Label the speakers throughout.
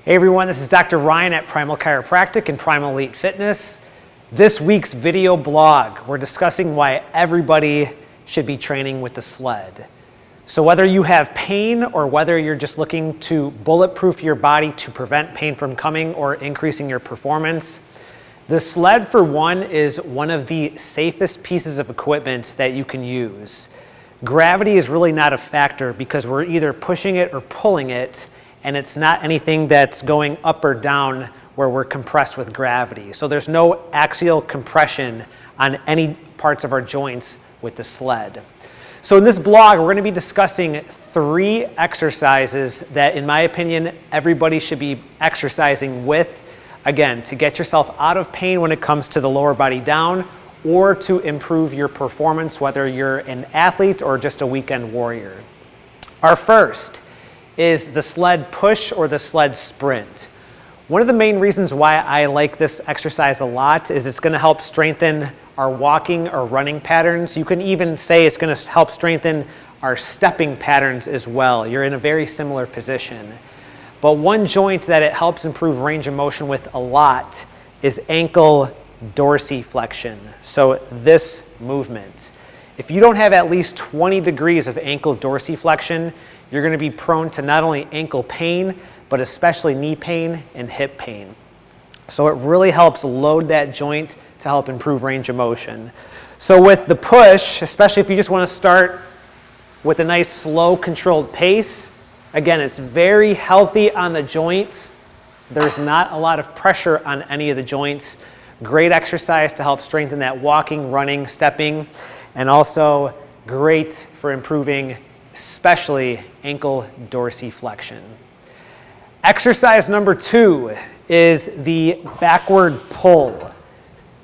Speaker 1: Hey everyone, this is Dr. Ryan at Primal Chiropractic and Primal Elite Fitness. This week's video blog, we're discussing why everybody should be training with the sled. So whether you have pain or whether you're just looking to bulletproof your body to prevent pain from coming or increasing your performance, the sled, for one, is one of the safest pieces of equipment that you can use. Gravity is really not a factor because we're either pushing it or pulling it, and it's not anything that's going up or down where we're compressed with gravity. So there's no axial compression on any parts of our joints with the sled. So in this blog, we're going to be discussing 3 exercises that, in my opinion, everybody should be exercising with, again, to get yourself out of pain when it comes to the lower body down or to improve your performance, whether you're an athlete or just a weekend warrior. Our first is the sled push or the sled sprint. One of the main reasons why I like this exercise a lot is it's going to help strengthen our walking or running patterns. You can even say it's going to help strengthen our stepping patterns as well. You're in a very similar position. But one joint that it helps improve range of motion with a lot is ankle dorsiflexion. So this movement. If you don't have at least 20 degrees of ankle dorsiflexion, you're going to be prone to not only ankle pain, but especially knee pain and hip pain. So it really helps load that joint to help improve range of motion. So with the push, especially if you just want to start with a nice slow controlled pace, again, it's very healthy on the joints. There's not a lot of pressure on any of the joints. Great exercise to help strengthen that walking, running, stepping, and also great for improving especially ankle dorsiflexion. Exercise number 2 is the backward pull.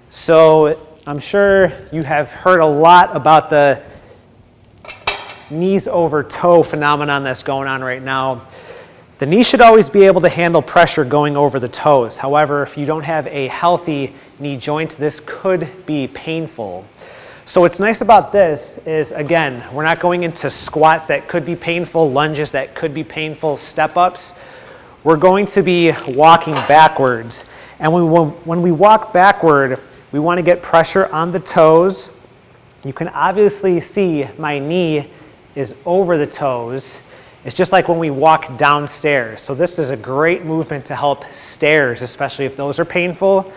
Speaker 1: So I'm sure you have heard a lot about the knees over toe phenomenon that's going on right now. The knee should always be able to handle pressure going over the toes. However, if you don't have a healthy knee joint, this could be painful. So what's nice about this is, again, we're not going into squats that could be painful, lunges that could be painful, step-ups. We're going to be walking backwards. And when we walk backward, we want to get pressure on the toes. You can obviously see my knee is over the toes. It's just like when we walk downstairs. So this is a great movement to help stairs, especially if those are painful.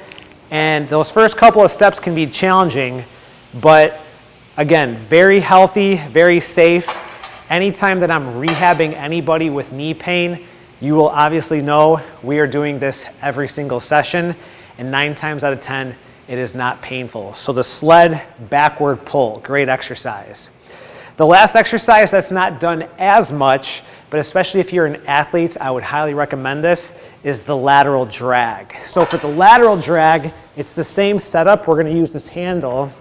Speaker 1: And those first couple of steps can be challenging, but again, very healthy, very safe. Anytime that I'm rehabbing anybody with knee pain, you will obviously know we are doing this every single session, and 9 times out of 10, it is not painful. So the sled backward pull, great exercise. The last exercise that's not done as much, but especially if you're an athlete, I would highly recommend this, is the lateral drag. So for the lateral drag, it's the same setup. We're going to use this handle.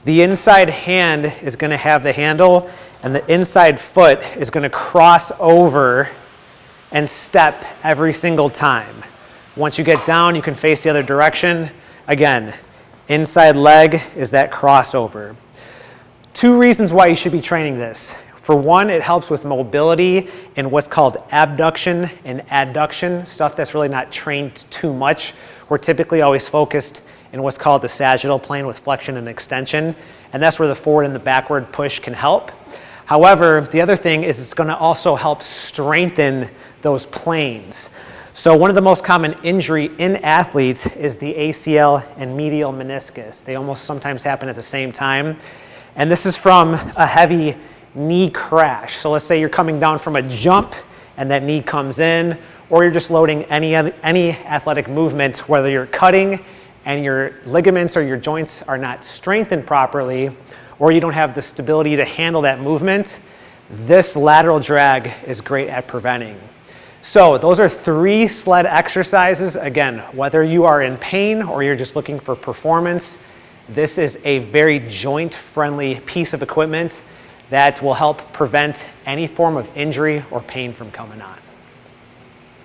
Speaker 1: The inside hand is going to have the handle, and the inside foot is going to cross over and step every single time. Once you get down, you can face the other direction. Again, inside leg is that crossover. 2 reasons why you should be training this. For one, it helps with mobility in what's called abduction and adduction, stuff that's really not trained too much. We're typically always focused in what's called the sagittal plane with flexion and extension, and that's where the forward and the backward push can help. However, the other thing is it's going to also help strengthen those planes. So one of the most common injury in athletes is the ACL and medial meniscus. They almost sometimes happen at the same time, and this is from a heavy knee crash. So let's say you're coming down from a jump and that knee comes in, or you're just loading any athletic movement, whether you're cutting and your ligaments or your joints are not strengthened properly, or you don't have the stability to handle that movement, this lateral drag is great at preventing. So those are 3 sled exercises. Again, whether you are in pain or you're just looking for performance, this is a very joint-friendly piece of equipment that will help prevent any form of injury or pain from coming on.